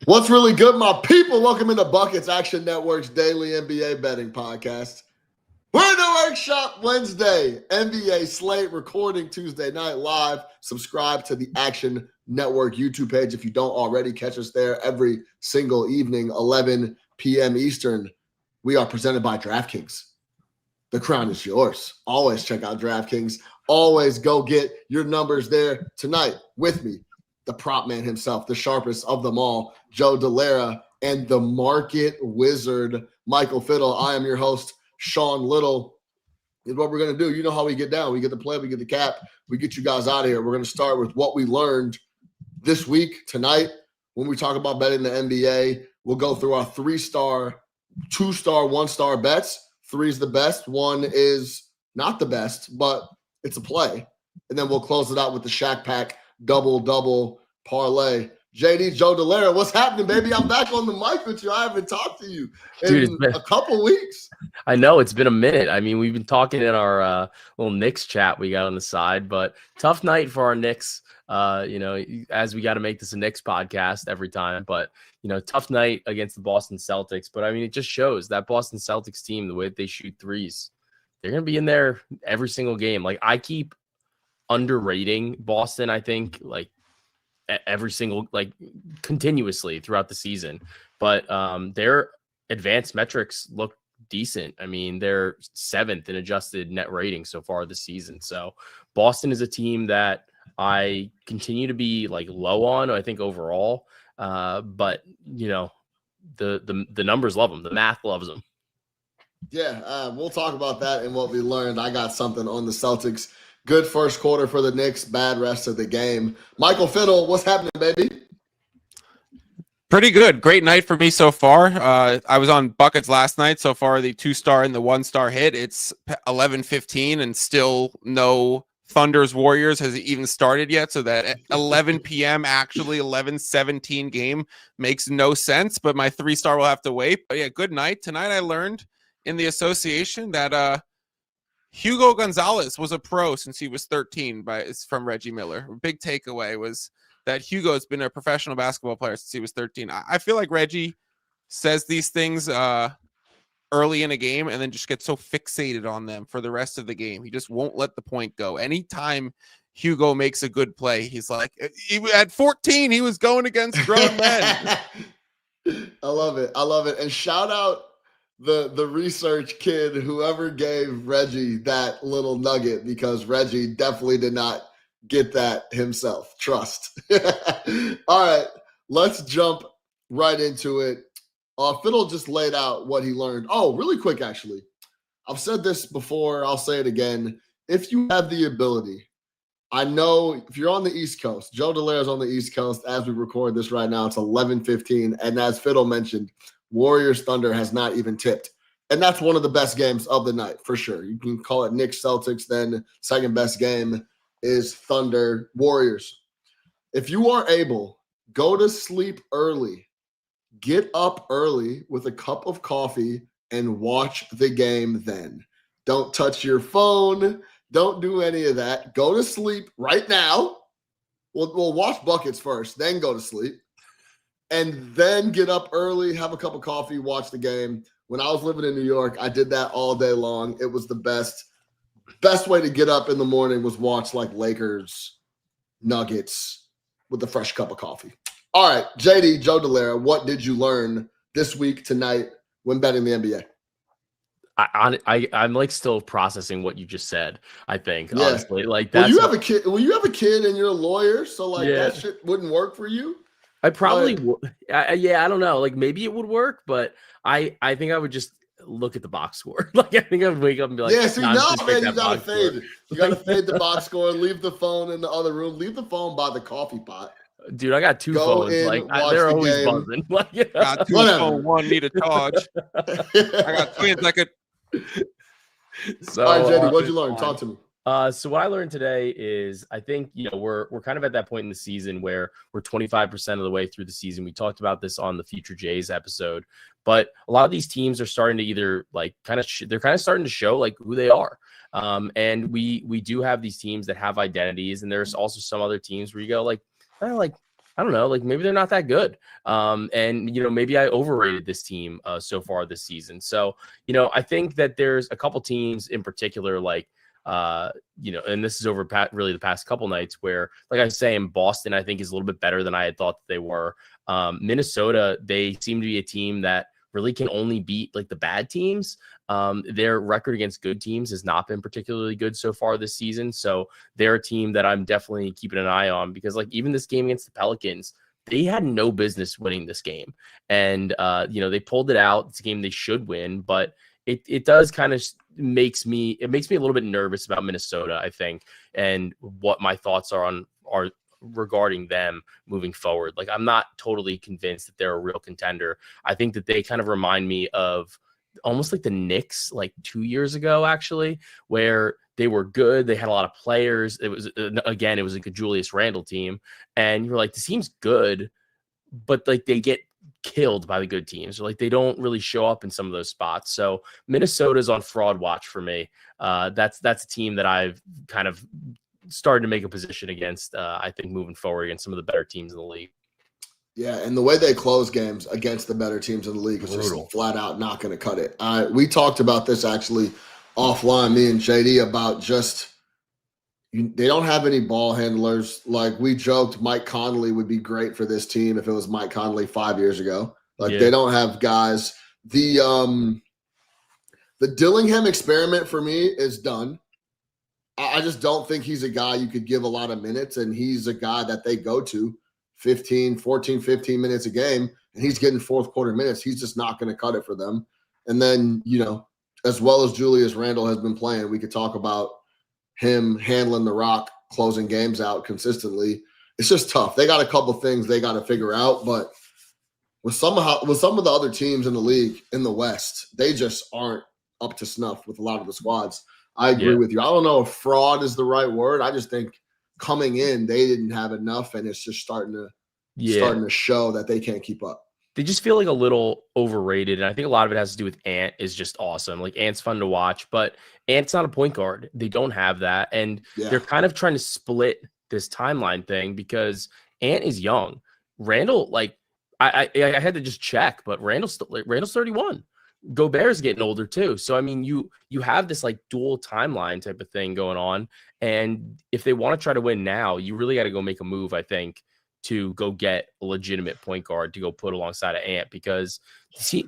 What's really good, my people? Welcome into Buckets Action Network's daily NBA betting podcast. We're in the workshop Wednesday, NBA slate recording Tuesday night live. Subscribe to the Action Network YouTube page if you don't already. Catch us there every single evening, 11 p.m. Eastern. We are presented by DraftKings. The crown is yours. Always check out DraftKings. Always go get your numbers there. Tonight with me, the prop man himself, the sharpest of them all, Joe Dellera, and the market wizard, Michael Fiddle. I am your host, Sean Little. Is what we're going to do. You know how we get down. We get the play, we get the cap, we get you guys out of here. We're going to start with what we learned this week, tonight. When we talk about betting the NBA, we'll go through our 3-star, 2-star, 1-star bets. 3 is the best. 1 is not the best, but it's a play. And then we'll close it out with the Shack Pack double parlay. JD, Joe Dellera, what's happening, baby? I'm back on the mic with you. I haven't talked to you in a couple weeks. I know, it's been a minute. I mean, we've been talking in our little Knicks chat we got on the side, but tough night for our Knicks. As we got to make this a Knicks podcast every time, but tough night against the Boston Celtics. But I mean, it just shows that Boston Celtics team, the way they shoot threes, they're going to be in there every single game. Like, I keep underrating Boston, I think, like every single, like, continuously throughout the season, but their advanced metrics look decent. I mean, they're 7th in adjusted net rating so far this season. So Boston is a team that I continue to be like low on, I think, overall, but the numbers love them, the math loves them. Yeah, we'll talk about that and what we learned. I got something on the Celtics. Good first quarter for the Knicks, bad rest of the game. Michael Fiddle, what's happening, baby? Pretty good. Great night for me so far. I was on Buckets last night. So far, the 2-star and the 1-star hit. It's 11:15 and still no Thunder's Warriors has even started yet. So that 11 p.m. actually 11:17 game makes no sense. But my 3-star will have to wait. But yeah, good night. Tonight I learned in the association that Hugo Gonzalez was a pro since he was 13 from Reggie Miller. Big takeaway was that Hugo's been a professional basketball player since he was 13. I feel like Reggie says these things early in a game and then just gets so fixated on them for the rest of the game. He just won't let the point go. Anytime Hugo makes a good play, he's like, at 14, he was going against grown men. I love it. And shout out the research kid, whoever gave Reggie that little nugget, because Reggie definitely did not get that himself. Trust. All right, let's jump right into it. Fiddle just laid out what he learned. Oh, really quick, actually. I've said this before. I'll say it again. If you have the ability, I know if you're on the East Coast, Joe Dellera's on the East Coast as we record this right now. It's 11:15. And as Fiddle mentioned, Warriors Thunder has not even tipped. And that's one of the best games of the night, for sure. You can call it Knicks Celtics, then second best game is Thunder Warriors. If you are able, go to sleep early. Get up early with a cup of coffee and watch the game then. Don't touch your phone. Don't do any of that. Go to sleep right now. We'll watch Buckets first, then go to sleep. And then get up early, have a cup of coffee, watch the game. When I was living in New York, I did that all day long. It was the best way to get up in the morning was watch like Lakers, Nuggets with a fresh cup of coffee. All right, JD, Joe Dellera, what did you learn this week, tonight, when betting the NBA? I'm like still processing what you just said. I think honestly, like that's. Well, you have a kid and you're a lawyer, so like that shit wouldn't work for you. I probably would. I don't know. Like maybe it would work, but I think I would just look at the box score. Like I think I would wake up and be like, yeah, see, no, man, you gotta fade it. You gotta fade the box score. Leave the phone in the other room. Leave the phone by the coffee pot. Dude, I got 2 phones. Like they're always buzzing. Like, got 2 phones. One need a charge. I got twins. I could. So, all right, JD, what'd you learn? Talk to me. So what I learned today is I think, we're kind of at that point in the season where we're 25% of the way through the season. We talked about this on the Future Jays episode, but a lot of these teams are starting to either like they're kind of starting to show like who they are. And we do have these teams that have identities, and there's also some other teams where you go like, I don't know, like maybe they're not that good. And maybe I overrated this team so far this season. So, I think that there's a couple teams in particular, like, and this is over really the past couple nights where, like I was saying, Boston, I think is a little bit better than I had thought that they were. Minnesota, they seem to be a team that really can only beat like the bad teams. Their record against good teams has not been particularly good so far this season. So they're a team that I'm definitely keeping an eye on, because like even this game against the Pelicans, they had no business winning this game. And, they pulled it out. It's a game they should win, but it does kind of makes me a little bit nervous about Minnesota, I think, and what my thoughts are regarding them moving forward. Like, I'm not totally convinced that they're a real contender. I think that they kind of remind me of almost like the Knicks, like 2 years ago, actually, where they were good. They had a lot of players. It was like a Julius Randle team. And you were like, this team's good, but like they get killed by the good teams. Or like they don't really show up in some of those spots. So Minnesota's on fraud watch for me. That's a team that I've kind of started to make a position against, I think, moving forward against some of the better teams in the league. Yeah, and the way they close games against the better teams in the league is just flat out not going to cut it. We talked about this actually offline, me and JD, about just they don't have any ball handlers. Like we joked, Mike Conley would be great for this team if it was Mike Conley 5 years ago. Like they don't have guys. The Dillingham experiment for me is done. I just don't think he's a guy you could give a lot of minutes, and he's a guy that they go to 15 minutes a game, and he's getting fourth quarter minutes. He's just not going to cut it for them. And then, as well as Julius Randle has been playing, we could talk about him handling the rock, closing games out consistently. It's just tough. They got a couple things they got to figure out, but with some of the other teams in the league in the West, they just aren't up to snuff with a lot of the squads. I agree with you. I don't know if fraud is the right word. I just think coming in, they didn't have enough, and it's just starting to show that they can't keep up. They just feel like a little overrated, and I think a lot of it has to do with Ant is just awesome. Like Ant's fun to watch, but Ant's not a point guard. They don't have that, and they're kind of trying to split this timeline thing because Ant is young. Randall, like I had to just check, but Randall's 31. Gobert's getting older too. So, I mean, you have this like dual timeline type of thing going on. And if they want to try to win now, you really got to go make a move, I think, to go get a legitimate point guard to go put alongside of Ant, because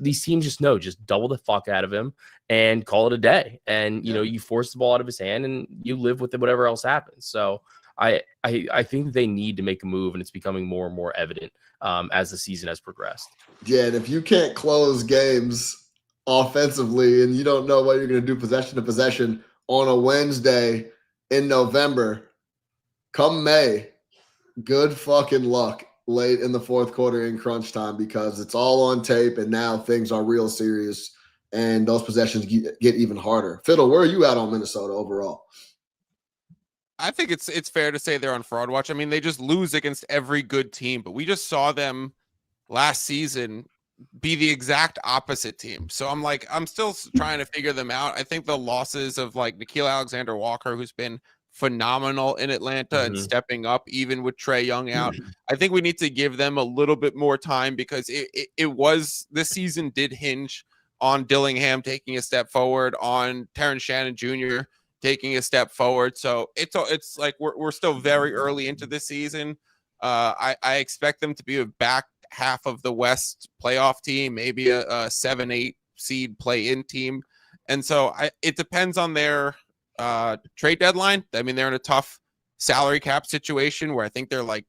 these teams just double the fuck out of him and call it a day. And, you force the ball out of his hand and you live with it, whatever else happens. So I think that they need to make a move, and it's becoming more and more evident as the season has progressed. Yeah. And if you can't close games offensively and you don't know what you're going to do possession to possession on a Wednesday in November, come May, good fucking luck late in the fourth quarter in crunch time, because it's all on tape and now things are real serious and those possessions get even harder. Fiddle, where are you at on Minnesota overall? I think it's fair to say they're on fraud watch. I mean, they just lose against every good team, but we just saw them last season be the exact opposite team. So I'm still trying to figure them out. I think the losses of like Nickeil Alexander-Walker, who's been phenomenal in Atlanta and stepping up even with Trae Young out. I think we need to give them a little bit more time, because this season did hinge on Dillingham taking a step forward, on Terrence Shannon Jr. taking a step forward. So it's like we're still very early into this season. I expect them to be a back half of the West playoff team, maybe a 7-8 seed play-in team. And so it depends on their trade deadline. I mean, they're in a tough salary cap situation where I think they're like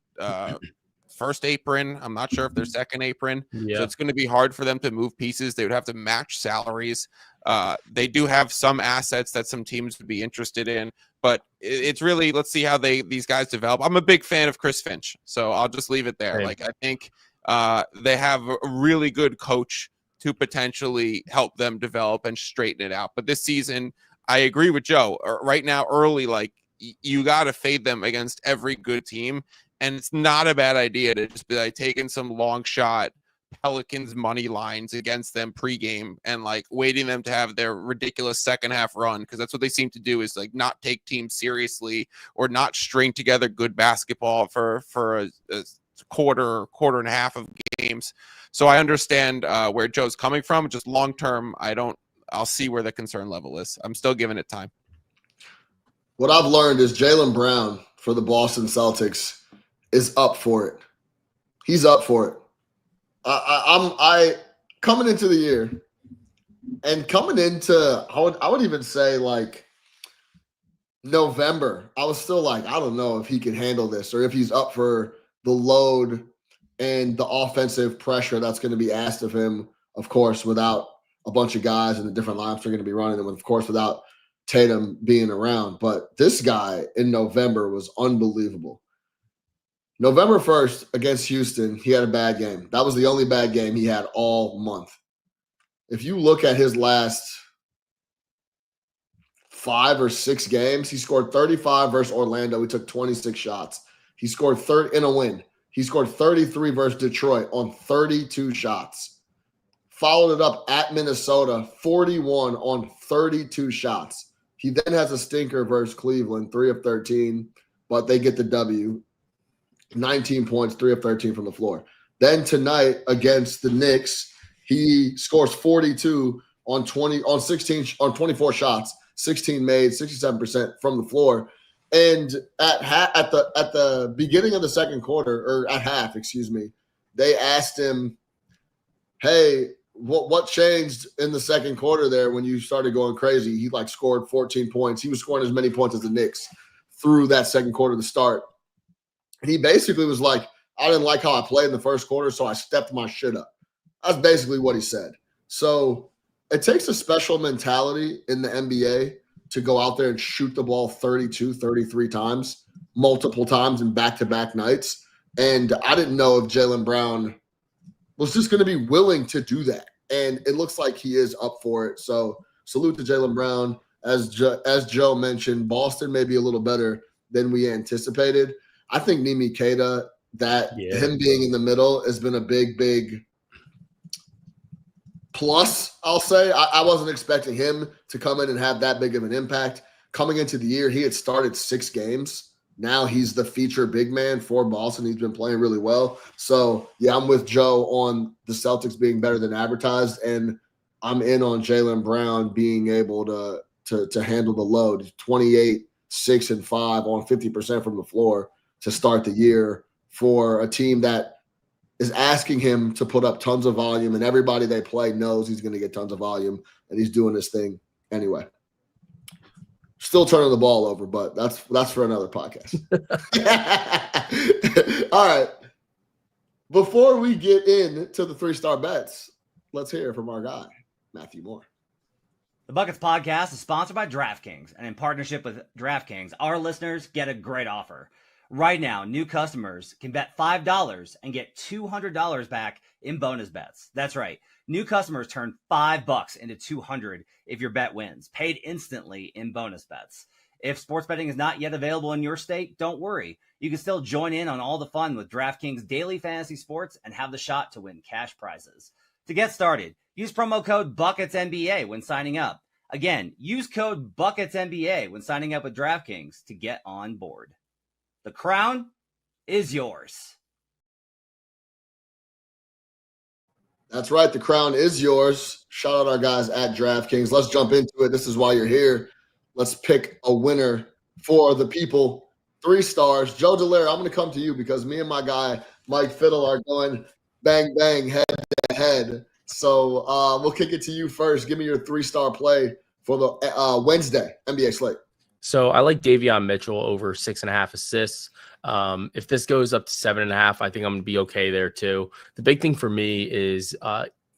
first apron. I'm not sure if they're second apron. Yeah. So it's going to be hard for them to move pieces. They would have to match salaries. They do have some assets that some teams would be interested in, but it's really, let's see how these guys develop. I'm a big fan of Chris Finch, so I'll just leave it there. Right. Like, I think they have a really good coach to potentially help them develop and straighten it out. But this season, I agree with Joe. Right now, early, like, you got to fade them against every good team. And it's not a bad idea to just be like taking some long shot Pelicans money lines against them pregame and like waiting them to have their ridiculous second half run, because that's what they seem to do, is like not take teams seriously or not string together good basketball for a quarter and a half of games. So I understand where Joe's coming from. Just long term, I'll see where the concern level is. I'm still giving it time. What I've learned is Jaylen Brown for the Boston Celtics is up for it. He's up for it. I coming into the year and coming into I would even say like November, I was still like, I don't know if he can handle this or if he's up for the load and the offensive pressure that's going to be asked of him, of course, without a bunch of guys and the different lineups are going to be running, and of course, without Tatum being around. But this guy in November was unbelievable. November 1st against Houston, he had a bad game. That was the only bad game he had all month. If you look at his last 5 or 6 games, he scored 35 versus Orlando. He took 26 shots. He scored in a win. He scored 33 versus Detroit on 32 shots. Followed it up at Minnesota, 41 on 32 shots. He then has a stinker versus Cleveland, 3 of 13, but they get the W. 19 points, 3 of 13 from the floor. Then tonight against the Knicks, he scores 42 on 24 shots, 16 made, 67% from the floor. And at the beginning of the second quarter, or at half, they asked him, "Hey, what changed in the second quarter there when you started going crazy?" He scored 14 points. He was scoring as many points as the Knicks through that second quarter to start. And he basically was like, "I didn't like how I played in the first quarter, so I stepped my shit up." That's basically what he said. So it takes a special mentality in the NBA to go out there and shoot the ball 32, 33 times, multiple times in back-to-back nights. And I didn't know if Jaylen Brown was just going to be willing to do that. And it looks like he is up for it. So salute to Jaylen Brown. As Joe mentioned, Boston may be a little better than we anticipated. I think Nimi Keita, him being in the middle has been a big plus, I'll say. I wasn't expecting him to come in and have that big of an impact. Coming into the year, he had started 6 games. Now he's the feature big man for Boston. He's been playing really well. So, yeah, I'm with Joe on the Celtics being better than advertised, and I'm in on Jaylen Brown being able to handle the load. 28, 6, and 5 on 50% from the floor to start the year for a team that is asking him to put up tons of volume, and everybody they play knows he's going to get tons of volume, and he's doing this thing anyway. Still turning the ball over, but that's for another podcast. All right. Before we get into the 3-star bets, let's hear from our guy, Matthew Moore. The Buckets podcast is sponsored by DraftKings, and in partnership with DraftKings, our listeners get a great offer. Right now, new customers can bet $5 and get $200 back in bonus bets. That's right. New customers turn $5 into $200 if your bet wins, paid instantly in bonus bets. If sports betting is not yet available in your state, don't worry. You can still join in on all the fun with DraftKings Daily Fantasy Sports and have the shot to win cash prizes. To get started, use promo code BucketsNBA when signing up. Again, use code BucketsNBA when signing up with DraftKings to get on board. The crown is yours. That's right. The crown is yours. Shout out our guys at DraftKings. Let's jump into it. This is why you're here. Let's pick a winner for the people. 3 stars. Joe Dellera, I'm going to come to you because me and my guy, Mike Fiddle, are going bang, bang, head to head. So we'll kick it to you first. Give me your 3-star play for the Wednesday NBA slate. So I like Davion Mitchell over 6.5 assists. If this goes up to 7.5, I think I'm going to be okay there too. The big thing for me is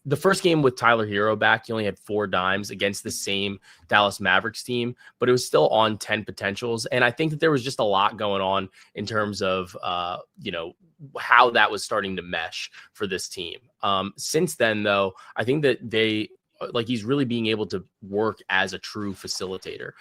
the first game with Tyler Hero back, he only had 4 dimes against the same Dallas Mavericks team, but it was still on 10 potentials. And I think that there was just a lot going on in terms of, how that was starting to mesh for this team. Since then, though, I think that he's really being able to work as a true facilitator.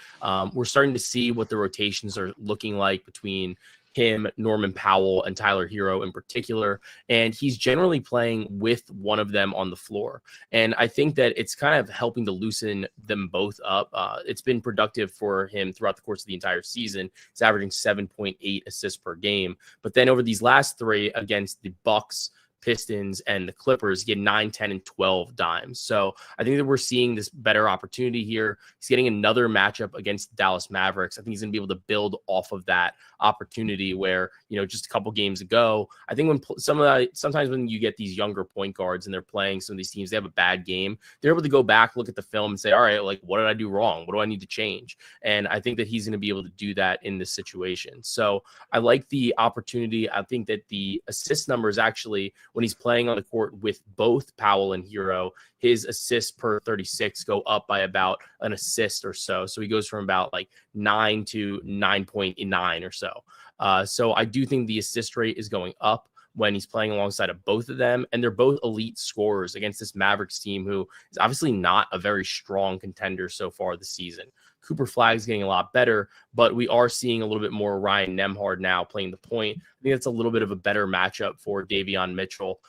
We're starting to see what the rotations are looking like between him, Norman Powell, and Tyler Hero in particular. And he's generally playing with one of them on the floor. And I think that it's kind of helping to loosen them both up. It's been productive for him throughout the course of the entire season. He's averaging 7.8 assists per game. But then over these last three against the Bucks, Pistons, and the Clippers, get 9, 10, and 12 dimes. So I think that we're seeing this better opportunity here. He's getting another matchup against the Dallas Mavericks. I think he's going to be able to build off of that opportunity where, just a couple games ago, I think when sometimes when you get these younger point guards and they're playing some of these teams, they have a bad game, they're able to go back, look at the film and say, all right, like, what did I do wrong? What do I need to change? And I think that he's going to be able to do that in this situation. So I like the opportunity. I think that the assist numbers actually, when he's playing on the court with both Powell and Hero, his assists per 36 go up by about an assist or so. So he goes from about like 9 to 9.9 or so. So I do think the assist rate is going up when he's playing alongside of both of them. And they're both elite scorers against this Mavericks team, who is obviously not a very strong contender so far this season. Cooper Flagg's getting a lot better, but we are seeing a little bit more Ryan Nembhard now playing the point. I think that's a little bit of a better matchup for Davion Mitchell.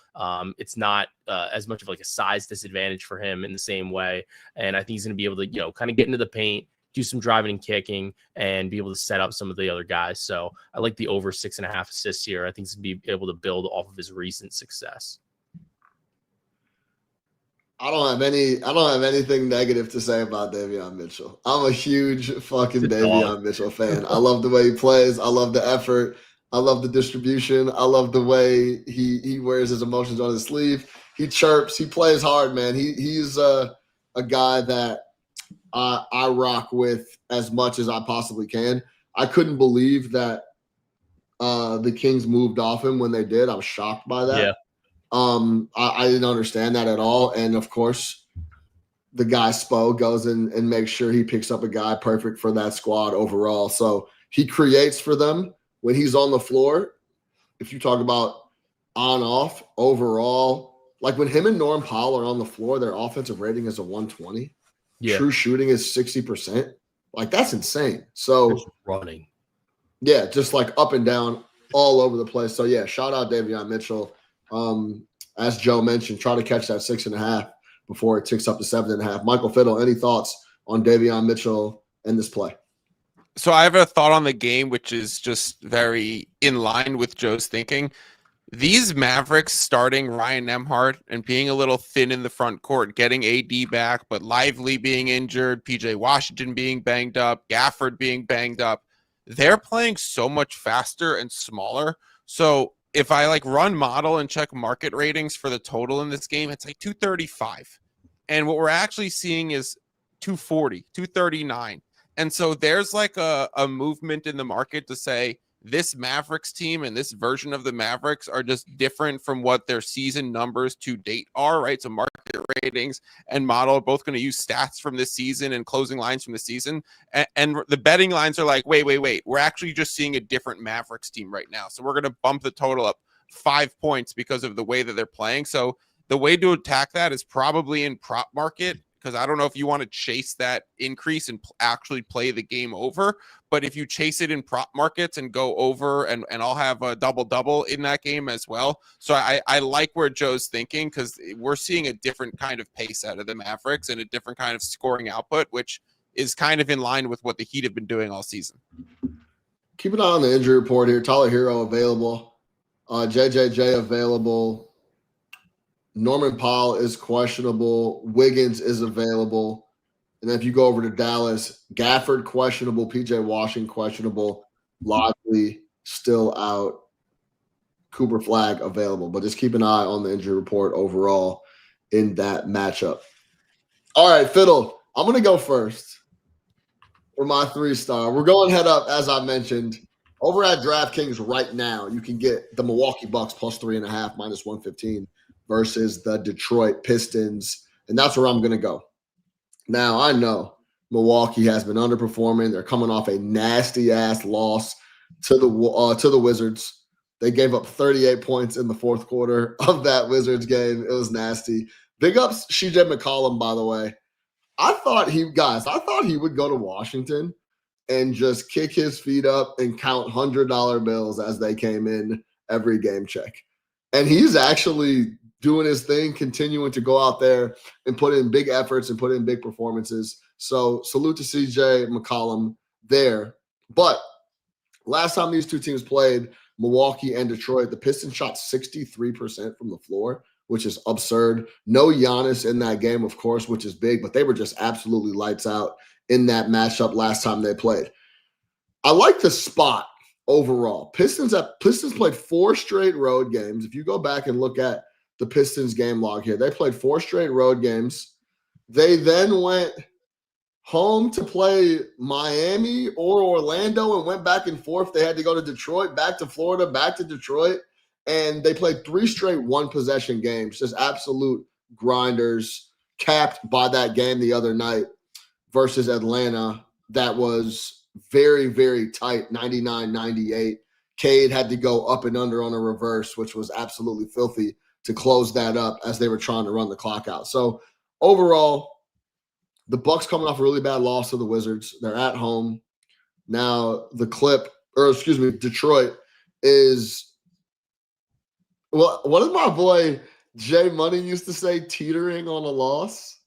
It's not as much of like a size disadvantage for him in the same way. And I think he's going to be able to, kind of get into the paint, do some driving and kicking, and be able to set up some of the other guys. So I like the over 6.5 assists here. I think he's going to be able to build off of his recent success. I don't have anything negative to say about Davion Mitchell. I'm a huge fucking Davion Mitchell fan. I love the way he plays. I love the effort. I love the distribution. I love the way he wears his emotions on his sleeve. He chirps. He plays hard, man. He's a guy that I rock with as much as I possibly can. I couldn't believe that the Kings moved off him when they did. I was shocked by that. Yeah. I didn't understand that at all. And of course, the guy Spo goes in and makes sure he picks up a guy perfect for that squad overall. So he creates for them when he's on the floor. If you talk about on-off overall, like when him and Norm Powell are on the floor, their offensive rating is a 120. Yeah. True shooting is 60%. Like, that's insane. So just running. Yeah, just like up and down all over the place. So yeah, shout out Davion Mitchell. As Joe mentioned, try to catch that 6.5 before it ticks up to 7.5. Michael Fiddle, any thoughts on Davion Mitchell and this play? So I have a thought on the game, which is just very in line with Joe's thinking. These Mavericks starting Ryan Nembhard and being a little thin in the front court, getting AD back, but Lively being injured, PJ Washington being banged up, Gafford being banged up, they're playing so much faster and smaller. So if I like run model and check market ratings for the total in this game, it's like 235. And what we're actually seeing is 240, 239. And so there's like a movement in the market to say this Mavericks team and this version of the Mavericks are just different from what their season numbers to date are, right? So market ratings and model are both going to use stats from this season and closing lines from the season. And the betting lines are like, wait. We're actually just seeing a different Mavericks team right now. So we're going to bump the total up 5 points because of the way that they're playing. So the way to attack that is probably in prop market, because I don't know if you want to chase that increase and actually play the game over. But if you chase it in prop markets and go over, and I'll have a double-double in that game as well. So I like where Joe's thinking, because we're seeing a different kind of pace out of the Mavericks and a different kind of scoring output, which is kind of in line with what the Heat have been doing all season. Keep an eye on the injury report here. Tyler Hero available. JJJ available. Norman Powell is questionable. Wiggins is available. And then if you go over to Dallas, Gafford questionable, PJ Washington questionable, Lively still out, Cooper Flagg available. But just keep an eye on the injury report overall in that matchup. All right, Fiddle, I'm going to go first for my 3-star. We're going head up, as I mentioned. Over at DraftKings right now, you can get the Milwaukee Bucks plus 3.5, minus 115. Versus the Detroit Pistons. And that's where I'm going to go. Now, I know Milwaukee has been underperforming. They're coming off a nasty-ass loss to the Wizards. They gave up 38 points in the fourth quarter of that Wizards game. It was nasty. Big ups CJ McCollum, by the way. I thought he would go to Washington and just kick his feet up and count $100 bills as they came in every game check. And he's actually doing his thing, continuing to go out there and put in big efforts and put in big performances. So salute to CJ McCollum there. But last time these two teams played, Milwaukee and Detroit, the Pistons shot 63% from the floor, which is absurd. No Giannis in that game, of course, which is big, but they were just absolutely lights out in that matchup last time they played. I like the spot overall. Pistons played 4 straight road games. If you go back and look at the Pistons game log here, they played 4 straight road games. They then went home to play Miami or Orlando and went back and forth. They had to go to Detroit, back to Florida, back to Detroit. And they played 3 straight one-possession games, just absolute grinders, capped by that game the other night versus Atlanta. That was very, very tight, 99-98. Cade had to go up and under on a reverse, which was absolutely filthy to close that up as they were trying to run the clock out. So overall, the Bucks coming off a really bad loss to the Wizards. They're at home. Now Detroit is, well, what did my boy Jay Money used to say? Teetering on a loss.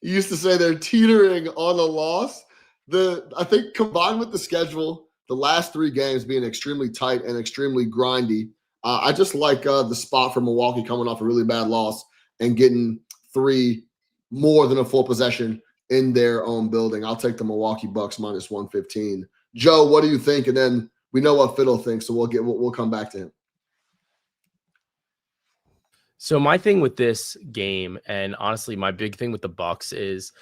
He used to say they're teetering on a loss. I think combined with the schedule, the last 3 games being extremely tight and extremely grindy, I just like the spot for Milwaukee coming off a really bad loss and getting 3 more than a full possession in their own building. I'll take the Milwaukee Bucks minus 115. Joe, what do you think? And then we know what Fiddle thinks, so we'll come back to him. So my thing with this game, and honestly, my big thing with the Bucks is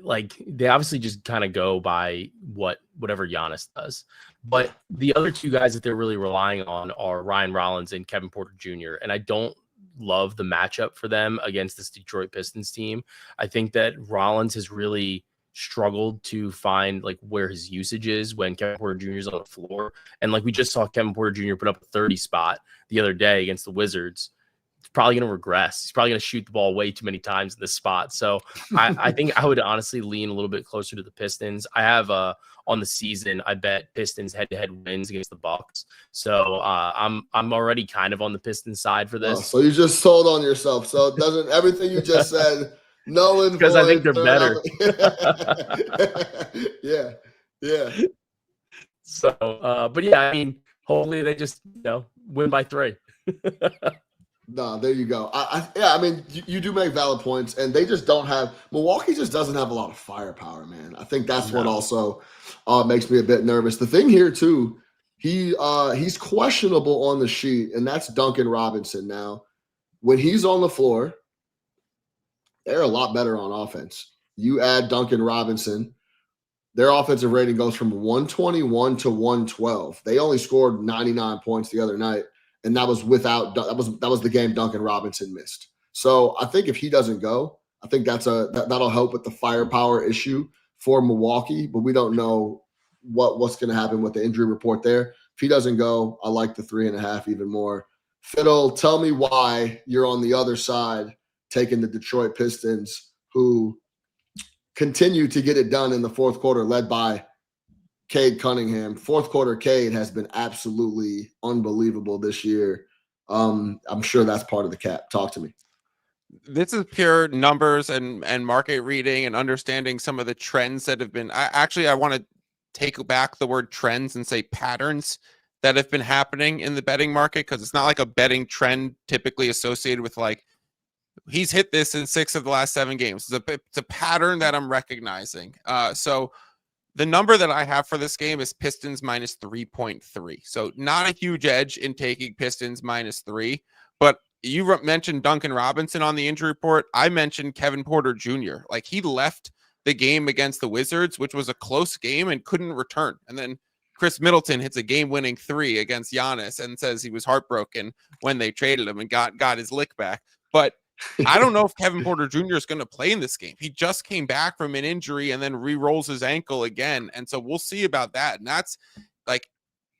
like they obviously just kind of go by whatever Giannis does. But the other 2 guys that they're really relying on are Ryan Rollins and Kevin Porter Jr. And I don't love the matchup for them against this Detroit Pistons team. I think that Rollins has really struggled to find like where his usage is when Kevin Porter Jr. is on the floor. And like we just saw Kevin Porter Jr. put up a 30 spot the other day against the Wizards. It's probably going to regress. He's probably going to shoot the ball way too many times in this spot. So I think I would honestly lean a little bit closer to the Pistons. I have on the season, I bet Pistons head-to-head wins against the Bucks. So I'm already kind of on the Pistons side for this. Oh, so you just sold on yourself. So it doesn't everything you just said, no, because I think they're better. Yeah. So, but yeah, I mean, hopefully they just win by 3. No, there you go. I mean, you do make valid points, and they just don't have – Milwaukee just doesn't have a lot of firepower, man. I think that's what also makes me a bit nervous. The thing here, too, he's questionable on the sheet, and that's Duncan Robinson. Now, when he's on the floor, they're a lot better on offense. You add Duncan Robinson, their offensive rating goes from 121 to 112. They only scored 99 points the other night. And that was that was the game Duncan Robinson missed. So I think if he doesn't go, I think that'll help with the firepower issue for Milwaukee. But we don't know what's going to happen with the injury report there. If he doesn't go, I like the 3.5 even more. Fiddle, tell me why you're on the other side taking the Detroit Pistons, who continue to get it done in the fourth quarter, led by Cade Cunningham. Fourth quarter Cade has been absolutely unbelievable this year. I'm sure that's part of the cap. Talk to me. This is pure numbers and market reading and understanding some of the trends that have been. I want to take back the word trends and say patterns that have been happening in the betting market, because it's not like a betting trend typically associated with like he's hit this in 6 of the last 7 games. It's a pattern that I'm recognizing. So the number that I have for this game is Pistons minus 3.3. So not a huge edge in taking Pistons minus 3. But you mentioned Duncan Robinson on the injury report. I mentioned Kevin Porter Jr. Like he left the game against the Wizards, which was a close game, and couldn't return. And then Chris Middleton hits a game-winning 3 against Giannis and says he was heartbroken when they traded him and got his lick back. But I don't know if Kevin Porter Jr. is going to play in this game. He just came back from an injury and then re-rolls his ankle again. And so we'll see about that. And that's like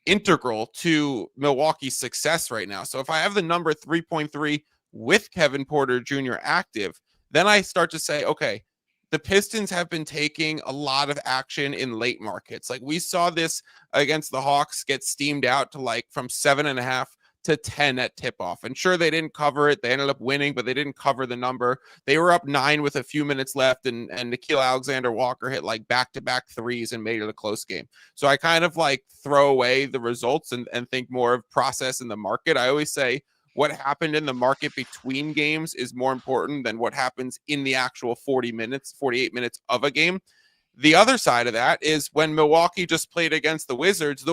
integral to Milwaukee's success right now. So if I have the number 3.3 with Kevin Porter Jr. active, then I start to say, okay, the Pistons have been taking a lot of action in late markets. Like we saw this against the Hawks get steamed out to like from 7.5 to 10 at tip off. And sure, they didn't cover it. They ended up winning, but they didn't cover the number. They were up 9 with a few minutes left, and Nickeil Alexander-Walker hit like back-to-back threes and made it a close game. So I kind of like throw away the results and think more of process in the market. I always say what happened in the market between games is more important than what happens in the actual 48 minutes of a game. The other side of that is when Milwaukee just played against the Wizards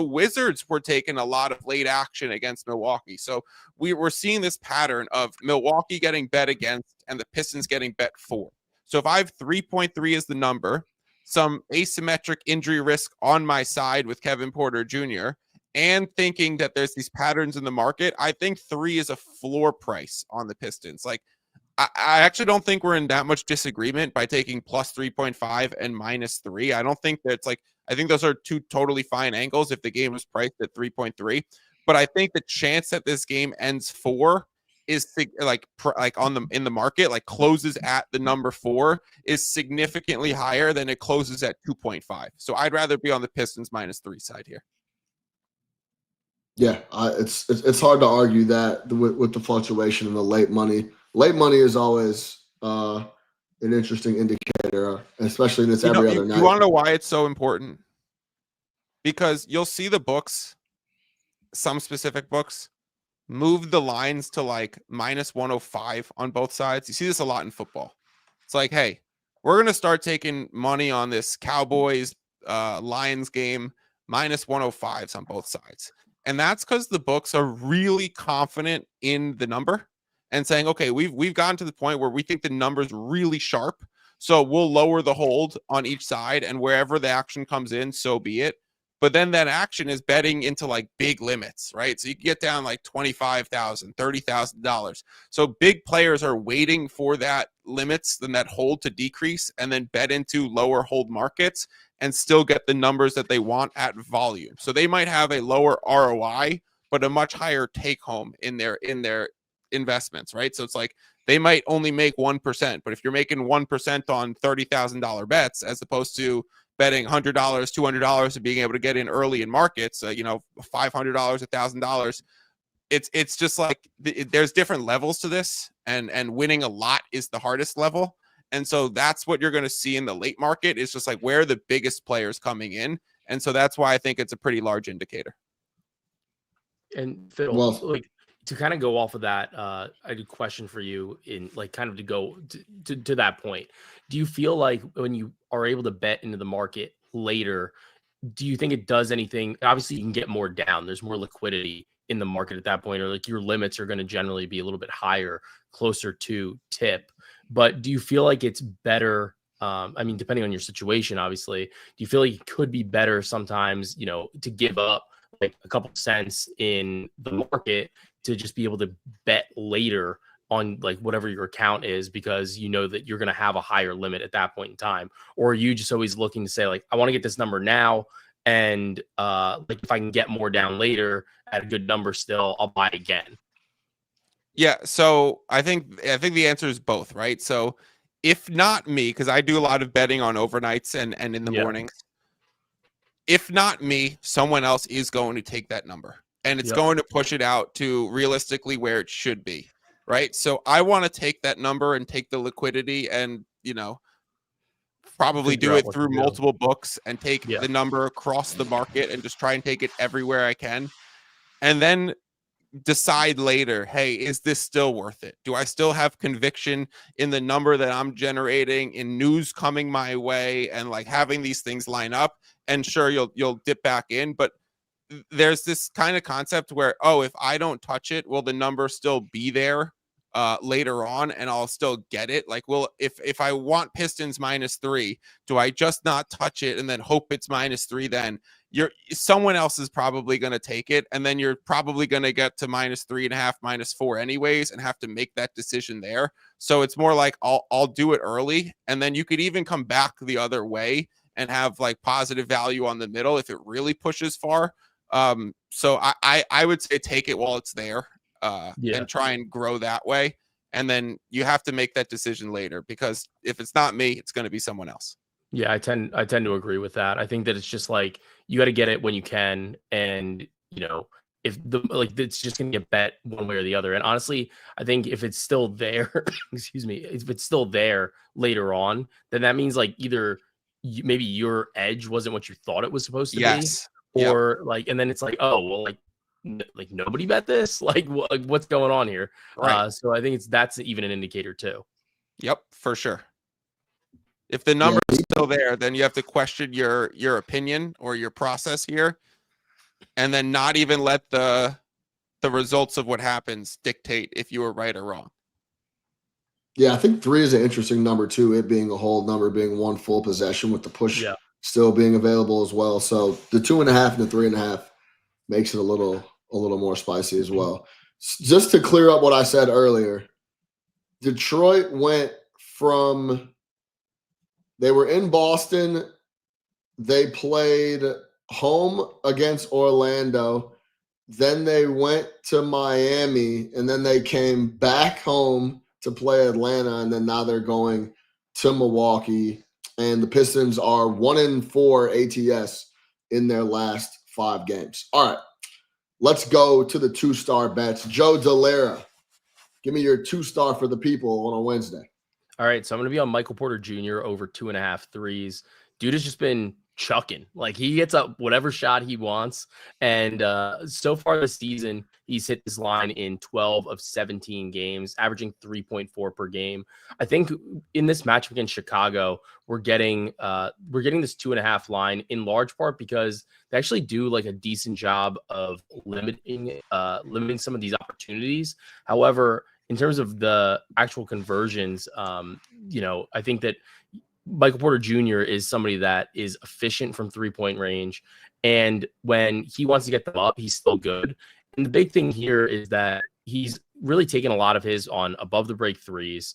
were taking a lot of late action against Milwaukee. So we were seeing this pattern of Milwaukee getting bet against and the Pistons getting bet for. So if I have 3.3 as the number, some asymmetric injury risk on my side with Kevin Porter Jr., and thinking that there's these patterns in the market, I think 3 is a floor price on the Pistons. Like, I actually don't think we're in that much disagreement by taking plus 3.5 and minus 3. I don't think that's like, I think those are two totally fine angles if the game was priced at 3.3. But I think the chance that this game ends 4 is like in the market, like closes at the number 4 is significantly higher than it closes at 2.5. So I'd rather be on the Pistons minus 3 side here. Yeah, it's hard to argue that with the fluctuation in the late money. Late money is always an interesting indicator, especially in this every other night. You want to know why it's so important? Because you'll see the books, some specific books, move the lines to like minus 105 on both sides. You see this a lot in football. It's like, hey, we're going to start taking money on this Cowboys Lions game, minus 105s on both sides. And that's because the books are really confident in the number and saying, okay, we've gotten to the point where we think the number's really sharp. So we'll lower the hold on each side, and wherever the action comes in, so be it. But then that action is betting into like big limits, right? So you can get down like $25,000, $30,000. So big players are waiting for that limits, then that hold to decrease, and then bet into lower hold markets and still get the numbers that they want at volume. So they might have a lower ROI, but a much higher take home in their investments, right? So it's like they might only make 1%, but if you're making 1% on $30,000 bets, as opposed to betting $100, $200 and being able to get in early in markets, $500, $1,000, it's just like there's different levels to this, and winning a lot is the hardest level. And so that's what you're going to see in the late market. Is just like where are the biggest players coming in. And so that's why I think it's a pretty large indicator. And Fiddle, like to kind of go off of that, I had a question for you in like kind of to go to that point. Do you feel like when you are able to bet into the market later, do you think it does anything? Obviously, you can get more down. There's more liquidity in the market at that point, or like your limits are going to generally be a little bit higher, closer to tip. But do you feel like it's better? I mean, depending on your situation, obviously, do you feel like it could be better sometimes, to give up like a couple cents in the market to just be able to bet later on like whatever your account is, because you know that you're going to have a higher limit at that point in time? Or are you just always looking to say like, I want to get this number now, and like if I can get more down later at a good number still, I'll buy again? Yeah, so I think the answer is both, right? So if not me, because I do a lot of betting on overnights and in the mornings, if not me, someone else is going to take that number, and it's going to push it out to realistically where it should be, right? So I want to take that number and take the liquidity and, probably do it through multiple books and take the number across the market and just try and take it everywhere I can. And then decide later, hey, is this still worth it? Do I still have conviction in the number that I'm generating, in news coming my way, and like having these things line up? And sure, you'll dip back in, but there's this kind of concept where, if I don't touch it, will the number still be there later on, and I'll still get it? Like, well, if I want Pistons minus 3, do I just not touch it and then hope it's minus 3? Then someone else is probably going to take it, and then you're probably going to get to minus 3.5, minus 4 anyways, and have to make that decision there. So it's more like I'll do it early, and then you could even come back the other way and have like positive value on the middle if it really pushes far. So I would say take it while it's there, and try and grow that way. And then you have to make that decision later, because if it's not me, it's going to be someone else. Yeah, I tend to agree with that. I think that it's just like you got to get it when you can, and if it's just gonna get bet one way or the other. And honestly, I think if it's still there, excuse me, if it's still there later on, then that means like either maybe your edge wasn't what you thought it was supposed to be, or and then it's like, oh well, like nobody bet this, like what's going on here? Right. So I think that's even an indicator too. Yep, for sure. If the number is still there, then you have to question your opinion or your process here, and then not even let the results of what happens dictate if you were right or wrong. Yeah, I think 3 is an interesting number too, it being a whole number, being one full possession with the push still being available as well. So the 2.5 and the 3.5 makes it a little more spicy as well. Just to clear up what I said earlier, Detroit went from, they were in Boston, they played home against Orlando, then they went to Miami, and then they came back home to play Atlanta, and then now they're going to Milwaukee. And the Pistons are 1-4 ATS in their last 5 games. All right, let's go to the 2-star bets. Joe Dellera, give me your 2-star for the people on a Wednesday. All right, so I'm going to be on Michael Porter Jr. over 2.5 threes. Dude has just been chucking. Like, he gets up whatever shot he wants. And so far this season, he's hit this line in 12 of 17 games, averaging 3.4 per game. I think in this matchup against Chicago, we're getting this 2.5 line in large part because they actually do like a decent job of limiting some of these opportunities. However, in terms of the actual conversions, I think that Michael Porter Jr. is somebody that is efficient from 3-point range. And when he wants to get them up, he's still good. And the big thing here is that he's really taken a lot of his on above the break threes.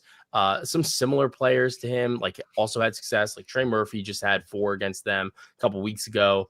Some similar players to him, like also had success, like Trey Murphy just had 4 against them a couple weeks ago.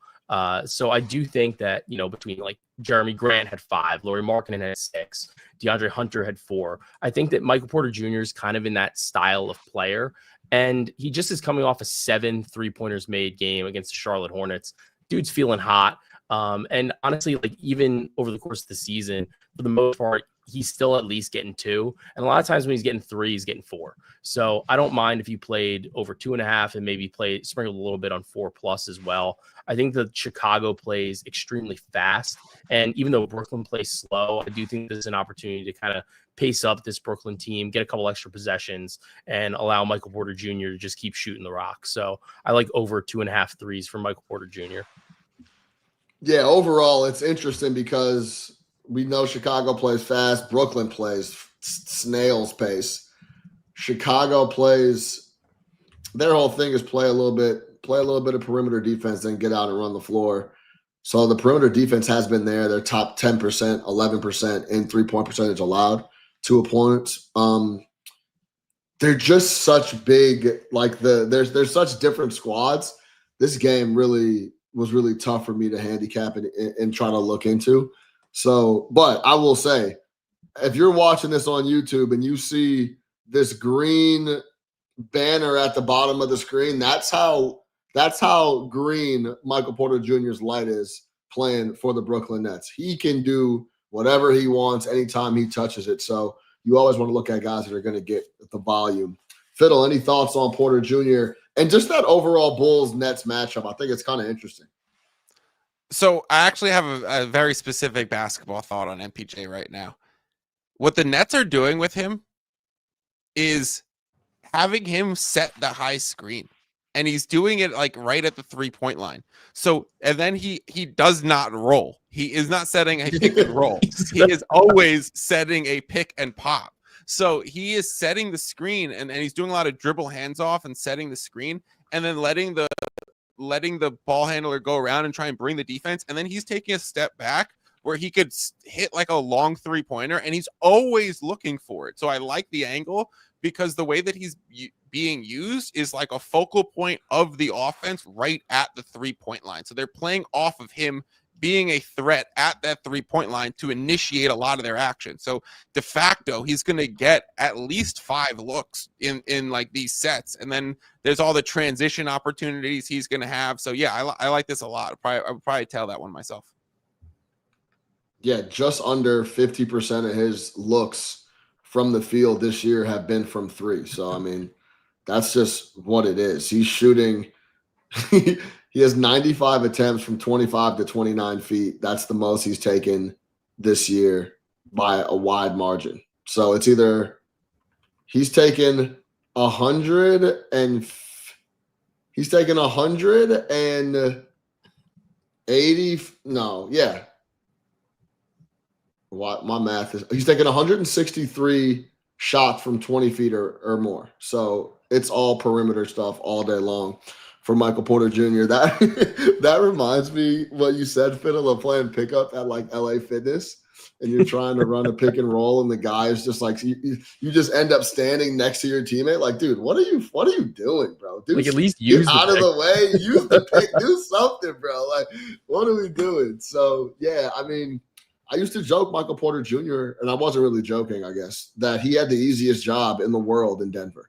So I do think that, between like Jeremy Grant had 5, Lauri Markkanen had 6, DeAndre Hunter had 4. I think that Michael Porter Jr. is kind of in that style of player. And he just is coming off a 7 3-pointers made game against the Charlotte Hornets. Dude's feeling hot. And honestly, like even over the course of the season, for the most part, he's still at least getting 2. And a lot of times when he's getting 3, he's getting 4. So I don't mind if you played over 2.5 and maybe sprinkled a little bit on 4+ as well. I think that Chicago plays extremely fast. And even though Brooklyn plays slow, I do think there's an opportunity to kind of pace up this Brooklyn team, get a couple extra possessions, and allow Michael Porter Jr. to just keep shooting the rock. So I like over 2.5 threes for Michael Porter Jr. Yeah, overall, it's interesting because we know Chicago plays fast. Brooklyn plays snail's pace. Chicago plays, their whole thing is play a little bit of perimeter defense, then get out and run the floor. So the perimeter defense has been there. They're top 10%, 11% in 3-point percentage allowed to opponents. They're just such big, like there's such different squads. This game was really tough for me to handicap and try to look into. So, but I will say, if you're watching this on YouTube and you see this green banner at the bottom of the screen, that's how green Michael Porter Jr.'s light is playing for the Brooklyn Nets. He can do whatever he wants anytime he touches it. So you always want to look at guys that are going to get the volume. Fiddle, any thoughts on Porter Jr. and just that overall Bulls-Nets matchup? I think it's kind of interesting. So I actually have a very specific basketball thought on MPJ right now. What the Nets are doing with him is having him set the high screen, and he's doing it like right at the 3-point line. So, and then he does not roll. He is not setting a pick and roll. He is always setting a pick and pop. So he is setting the screen, and he's doing a lot of dribble hands off and setting the screen, and then letting the ball handler go around and try and bring the defense. And then he's taking a step back where he could hit like a long 3-pointer, and he's always looking for it. So I like the angle because the way that he's being used is like a focal point of the offense right at the 3-point line. So they're playing off of him being a threat at that 3-point line to initiate a lot of their action. So de facto, he's going to get at least 5 looks in like these sets. And then there's all the transition opportunities he's going to have. So yeah, I like this a lot. I would probably tell that one myself. Yeah, just under 50% of his looks from the field this year have been from 3. So, I mean, that's just what it is. He's shooting – he has 95 attempts from 25 to 29 feet. That's the most he's taken this year by a wide margin. So, it's either he's taken 180 – no, yeah. What my math is, he's taking 163 shots from 20 feet or more. So it's all perimeter stuff all day long for Michael Porter Jr. That reminds me what you said, Fiddle, of playing pickup at like LA Fitness, and you're trying to run a pick and roll, and the guy is just like you just end up standing next to your teammate. Like, dude, what are you doing, bro? Dude, like at least use get out of the way, use the pick, do something, bro. Like, what are we doing? So yeah, I mean, I used to joke Michael Porter Jr., and I wasn't really joking, I guess, that he had the easiest job in the world in Denver.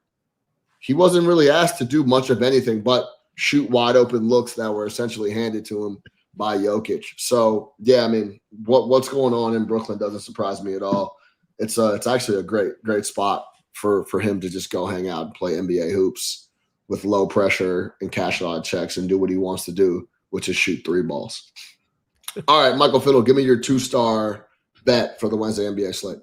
He wasn't really asked to do much of anything but shoot wide open looks that were essentially handed to him by Jokic. So, yeah, I mean, what's going on in Brooklyn doesn't surprise me at all. It's actually a great spot for him to just go hang out and play NBA hoops with low pressure and cash out checks and do what he wants to do, which is shoot 3 balls. All right, Michael Fiddle, give me your 2-star bet for the Wednesday NBA slate.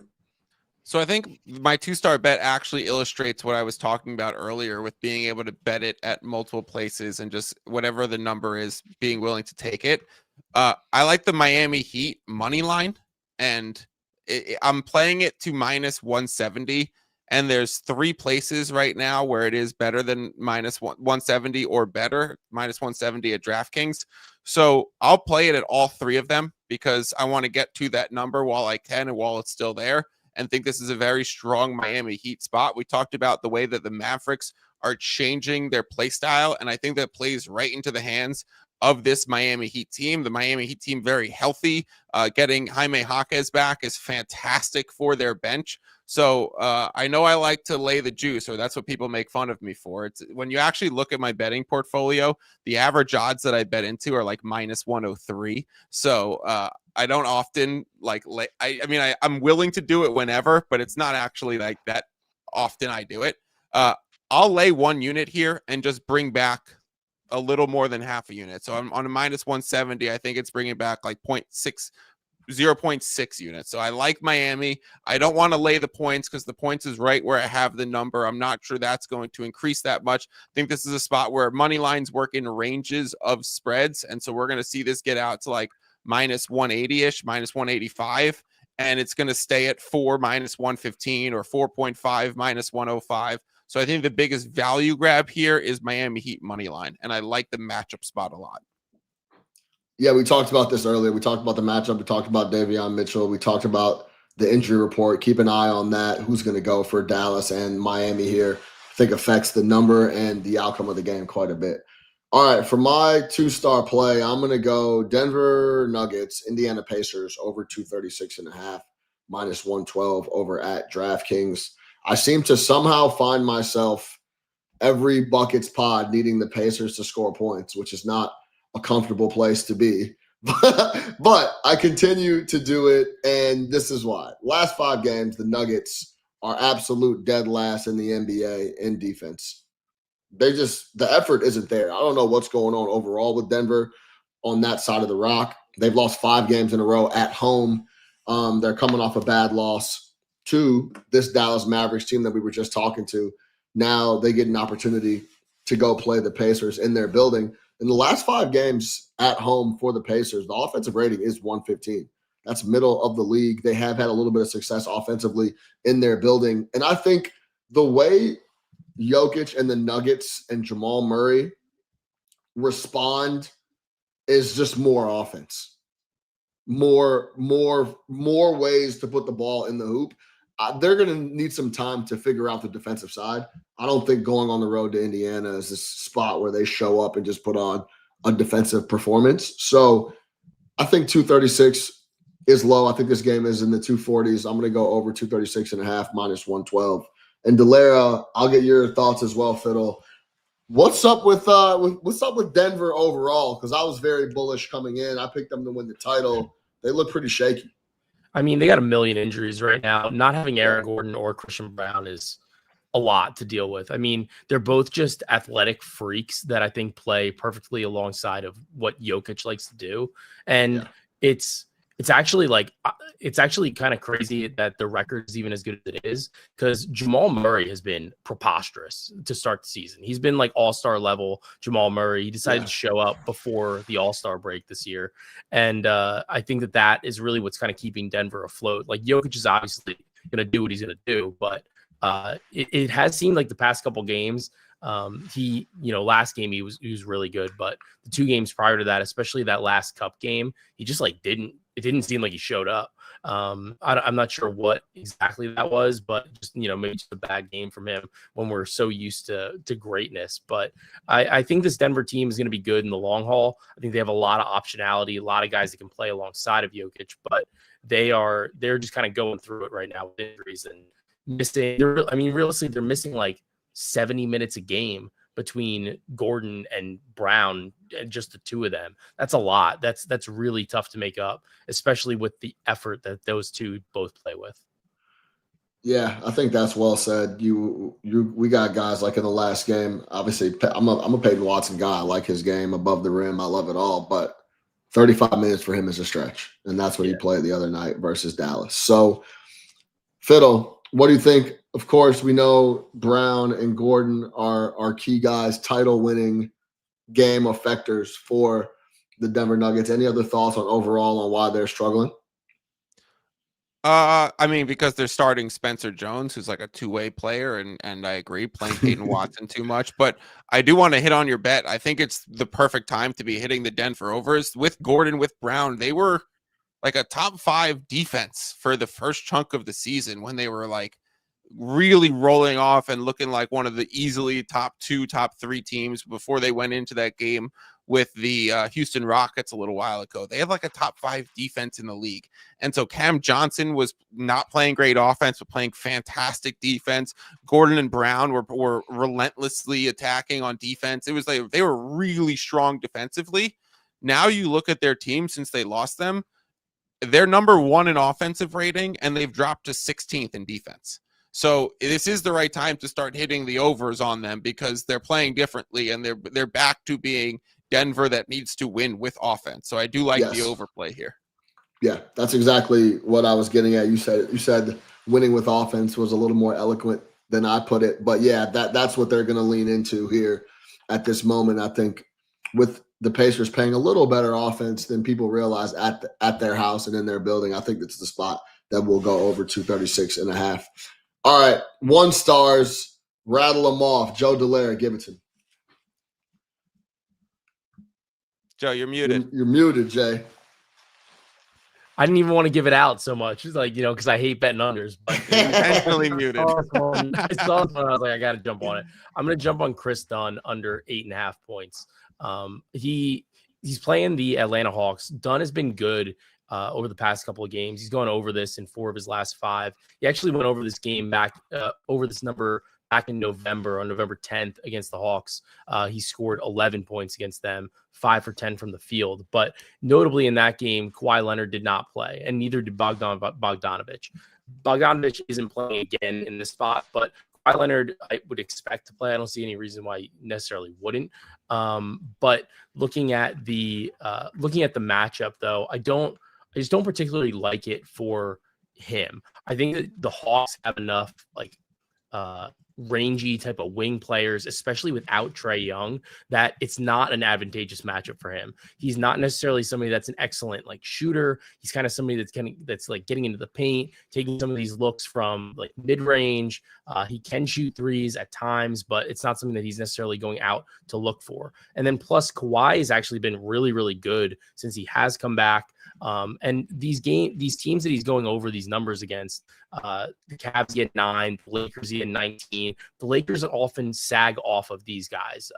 So I think my 2-star bet actually illustrates what I was talking about earlier with being able to bet it at multiple places and just whatever the number is, being willing to take it. I like the Miami Heat money line, and I'm playing it to minus 170. And there's 3 places right now where it is better than minus 170 or better, minus 170 at DraftKings. So I'll play it at all 3 of them because I want to get to that number while I can and while it's still there, and think this is a very strong Miami Heat spot. We talked about the way that the Mavericks are changing their play style, and I think that plays right into the hands of this Miami Heat team. The Miami Heat team very healthy. Getting Jaime Jaquez back is fantastic for their bench. So I know I like to lay the juice, or that's what people make fun of me for. It's when you actually look at my betting portfolio, the average odds that I bet into are like minus 103. So I don't often I'm willing to do it whenever, but it's not actually like that often I do it. I'll lay 1 unit here and just bring back a little more than half a unit. So I'm on a minus 170. I think it's bringing back like 0.6 units. So I like Miami. I don't want to lay the points because the points is right where I have the number. I'm not sure that's going to increase that much. I think this is a spot where money lines work in ranges of spreads. And so we're going to see this get out to like minus 180-ish, minus 185. And it's going to stay at 4 minus 115 or 4.5 minus 105. So I think the biggest value grab here is Miami Heat money line. And I like the matchup spot a lot. Yeah, we talked about this earlier. We talked about the matchup. We talked about Davion Mitchell. We talked about the injury report. Keep an eye on that. Who's going to go for Dallas and Miami here? I think affects the number and the outcome of the game quite a bit. All right, for my 2-star play, I'm going to go Denver Nuggets, Indiana Pacers over 236.5, minus 112 over at DraftKings. I seem to somehow find myself every Buckets pod needing the Pacers to score points, which is not a comfortable place to be, but I continue to do it, and this is why. Last 5 games, the Nuggets are absolute dead last in the NBA in defense. The effort isn't there. I don't know what's going on overall with Denver on that side of the rock. They've lost 5 games in a row at home. They're coming off a bad loss to this Dallas Mavericks team that we were just talking to. Now they get an opportunity to go play the Pacers in their building. In the last 5 games at home for the Pacers, the offensive rating is 115. That's middle of the league. They have had a little bit of success offensively in their building. And I think the way Jokic and the Nuggets and Jamal Murray respond is just more offense. More ways to put the ball in the hoop. They're going to need some time to figure out the defensive side. I don't think going on the road to Indiana is this spot where they show up and just put on a defensive performance. So I think 236 is low. I think this game is in the 240s. I'm going to go over 236.5 minus 112. And Dellera, I'll get your thoughts as well, Fiddle. What's up with Denver overall? Because I was very bullish coming in. I picked them to win the title. They look pretty shaky. I mean, they got a million injuries right now. Not having Aaron Gordon or Christian Brown is a lot to deal with. I mean, they're both just athletic freaks that I think play perfectly alongside of what Jokic likes to do. And it's actually kind of crazy that the record is even as good as it is, because Jamal Murray has been preposterous to start the season. He's been like all-star level Jamal Murray. He decided to show up before the all-star break this year. And I think that is really what's kind of keeping Denver afloat. Like, Jokic is obviously going to do what he's going to do, but it has seemed like the past couple games, last game he was really good, but the 2 games prior to that, especially that last cup game, he just it didn't seem like he showed up. I'm not sure what exactly that was, but just, maybe just a bad game from him when we're so used to greatness. But I think this Denver team is going to be good in the long haul. I think they have a lot of optionality, a lot of guys that can play alongside of Jokic, but they're just kind of going through it right now with injuries and missing. Realistically, they're missing like 70 minutes a game between Gordon and Brown, and just the 2 of them. That's a lot. That's really tough to make up, especially with the effort that those 2 both play with. Yeah, I think that's well said. We got guys like in the last game. Obviously, I'm a Peyton Watson guy. I like his game above the rim. I love it all, but 35 minutes for him is a stretch, and that's what he played the other night versus Dallas. So, Fiddle, what do you think? Of course, we know Brown and Gordon are key guys, title-winning game effectors for the Denver Nuggets. Any other thoughts on overall on why they're struggling? Because they're starting Spencer Jones, who's like a 2-way player, and I agree, playing Peyton Watson too much. But I do want to hit on your bet. I think it's the perfect time to be hitting the Denver overs. With Gordon, with Brown, they were like a top 5 defense for the first chunk of the season when they were like really rolling off and looking like one of the easily top 2, top 3 teams before they went into that game with the Houston Rockets a little while ago. They have like a top 5 defense in the league. And so Cam Johnson was not playing great offense, but playing fantastic defense. Gordon and Brown were relentlessly attacking on defense. It was like they were really strong defensively. Now you look at their team since they lost them, they're number 1 in offensive rating, and they've dropped to 16th in defense. So this is the right time to start hitting the overs on them, because they're playing differently and they're back to being Denver that needs to win with offense. So I do like the overplay here. Yeah, that's exactly what I was getting at. You said winning with offense was a little more eloquent than I put it, but yeah, that's what they're going to lean into here at this moment. I think with the Pacers playing a little better offense than people realize at their house and in their building, I think that's the spot that will go over 236.5. All right, 1 stars, rattle them off. Joe Dellera, give it to me. Joe, you're muted. You're muted, Jay. I didn't even want to give it out so much. It's like, because I hate betting unders. But intentionally muted. I saw this one. I was like, I got to jump on it. I'm going to jump on Chris Dunn under 8.5 points. He's playing the Atlanta Hawks. Dunn has been good over the past couple of games. He's gone over this in 4 of his last 5. He actually went over this game over this number back in November, on November 10th against the Hawks. He scored 11 points against them, 5 for 10 from the field. But notably in that game, Kawhi Leonard did not play, and neither did Bogdanovic. Bogdanovic isn't playing again in this spot, but Kawhi Leonard, I would expect to play. I don't see any reason why he necessarily wouldn't. But looking at the matchup, though, I just don't particularly like it for him. I think that the Hawks have enough rangy type of wing players, especially without Trae Young, that it's not an advantageous matchup for him. He's not necessarily somebody that's an excellent shooter. He's kind of somebody that's like getting into the paint, taking some of these looks from like mid-range. He can shoot threes at times, but it's not something that he's necessarily going out to look for. And then plus Kawhi has actually been really, really good since he has come back. And these teams that he's going over these numbers against, The Cavs get 9, the Lakers get 19. The Lakers often sag off of these guys.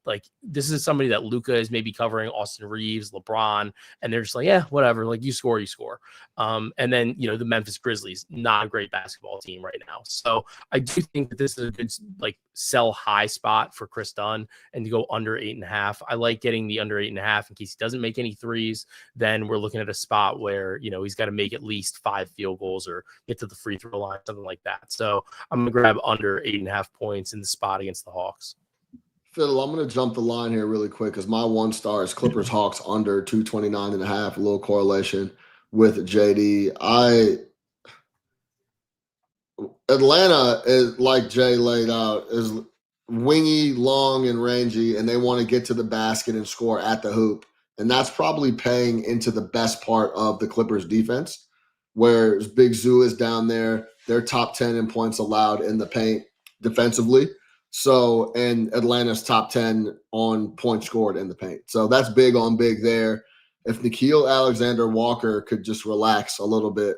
Like this is somebody that Luka is maybe covering, Austin Reeves, LeBron, and they're just like, yeah, whatever. Like you score, you score. And then, you know, the Memphis Grizzlies, not a great basketball team right now. So I do think that this is a good like sell high spot for Chris Dunn and to go under 8.5. I like getting the under 8.5 in case he doesn't make any threes. Then we're looking at a spot where, you know, he's got to make at least 5 field goals or get to the free throw line, something like that. So I'm going to grab under 8.5 points in the spot against the Hawks. Fiddle, I'm going to jump the line here really quick because my 1 star is Clippers Hawks under 229.5, a little correlation with JD. Atlanta is, like Jay laid out, is wingy, long, and rangy, and they want to get to the basket and score at the hoop. And that's probably paying into the best part of the Clippers defense, where Big Zoo is down there. They're top 10 in points allowed in the paint defensively. So, and Atlanta's top 10 on points scored in the paint. So that's big on big there. If Nickeil Alexander-Walker could just relax a little bit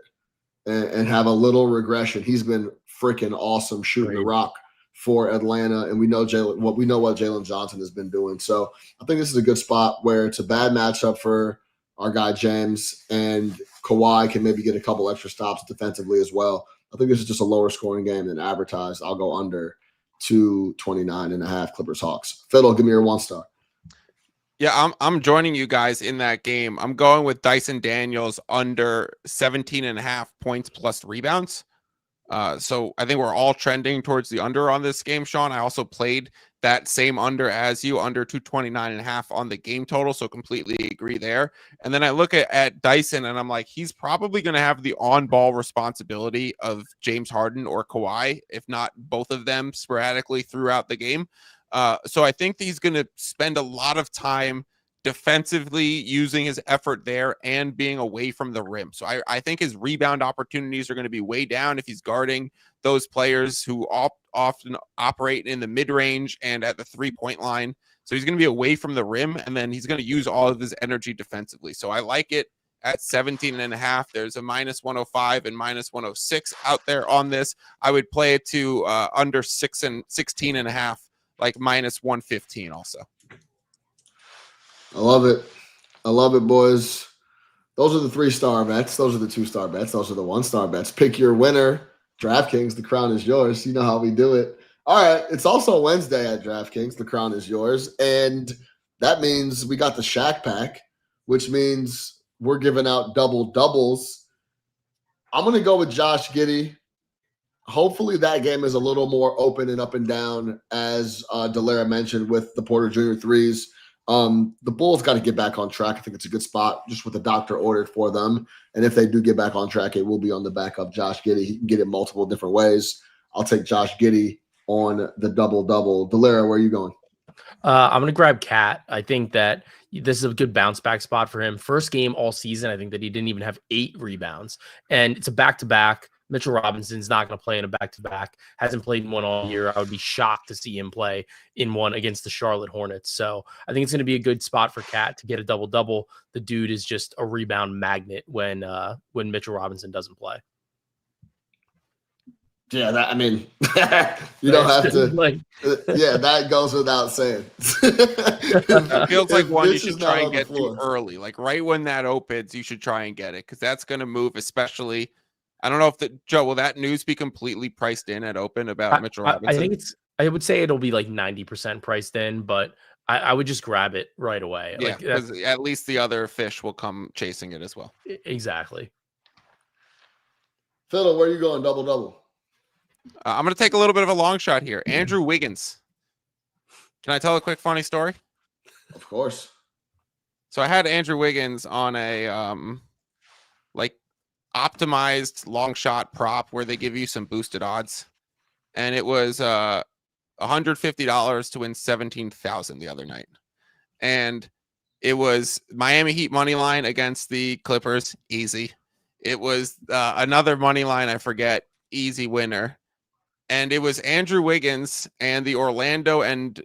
and have a little regression, he's been freaking awesome shooting the rock for Atlanta. And we know what Jalen Johnson has been doing. So I think this is a good spot where it's a bad matchup for our guy James, and Kawhi can maybe get a couple extra stops defensively as well. I think this is just a lower scoring game than advertised. I'll go under 229.5 Clippers Hawks. Fiddle, give me your 1 star. Yeah, I'm joining you guys in that game. I'm going with Dyson Daniels under 17.5 points plus rebounds. So I think we're all trending towards the under on this game, Sean. I also played that same under as you, under 229.5 on the game total. So completely agree there. And then I look at Dyson and I'm like, he's probably going to have the on-ball responsibility of James Harden or Kawhi, if not both of them sporadically throughout the game. So I think he's going to spend a lot of time defensively using his effort there and being away from the rim. So I think his rebound opportunities are going to be way down if he's guarding those players who often operate in the mid-range and at the 3-point line. So he's going to be away from the rim, and then he's going to use all of his energy defensively. So I like it at 17.5. There's a -105 and -106 out there on this. I would play it to under 6 and 16.5, like -115 also. I love it. I love it, boys. Those are the 3-star bets. Those are the 2-star bets. Those are the 1-star bets. Pick your winner. DraftKings, the crown is yours. You know how we do it. All right. It's also Wednesday at DraftKings. The crown is yours. And that means we got the Shaq pack, which means we're giving out double doubles. I'm going to go with Josh Giddey. Hopefully that game is a little more open and up and down, as Dellera mentioned, with the Porter Jr. threes. The Bulls got to get back on track. I think it's a good spot just with the doctor ordered for them. And if they do get back on track, it will be on the back of Josh Giddey. He can get it multiple different ways. I'll take Josh Giddey on the double-double. Dellera, where are you going? I'm going to grab Cat. I think that this is a good bounce back spot for him. First game all season, I think that he didn't even have 8 rebounds. And it's a back-to-back. Mitchell Robinson's not going to play in a back-to-back. Hasn't played in one all year. I would be shocked to see him play in one against the Charlotte Hornets. So I think it's going to be a good spot for Cat to get a double-double. The dude is just a rebound magnet when Mitchell Robinson doesn't play. Yeah, you don't have to. Yeah, that goes without saying. It feels like one you should try and get to early. Like right when that opens, you should try and get it because that's going to move, especially. I don't know if Joe, will that news be completely priced in at open about Mitchell Robinson? I think I would say it'll be like 90% priced in, but I would just grab it right away. Yeah, because at least the other fish will come chasing it as well. Exactly. Fiddle, where are you going? Double-double. I'm going to take a little bit of a long shot here. Andrew Wiggins. Can I tell a quick funny story? Of course. So I had Andrew Wiggins on a optimized long shot prop where they give you some boosted odds, and it was $150 to win 17,000 the other night, and it was Miami Heat money line against the Clippers, easy. It was another money line, I forget, easy winner, and it was Andrew Wiggins and the Orlando and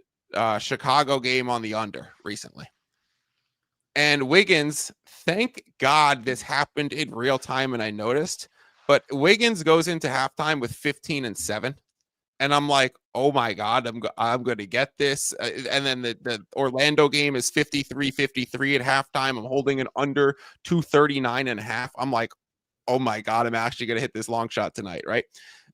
Chicago game on the under recently. And Wiggins, thank God this happened in real time and I noticed, But Wiggins goes into halftime with 15 and 7. And I'm like, oh my God, I'm going to get this. And then the Orlando game is 53-53 at halftime. I'm holding an under 239 and a half. I'm like, oh my God, I'm actually going to hit this long shot tonight, right?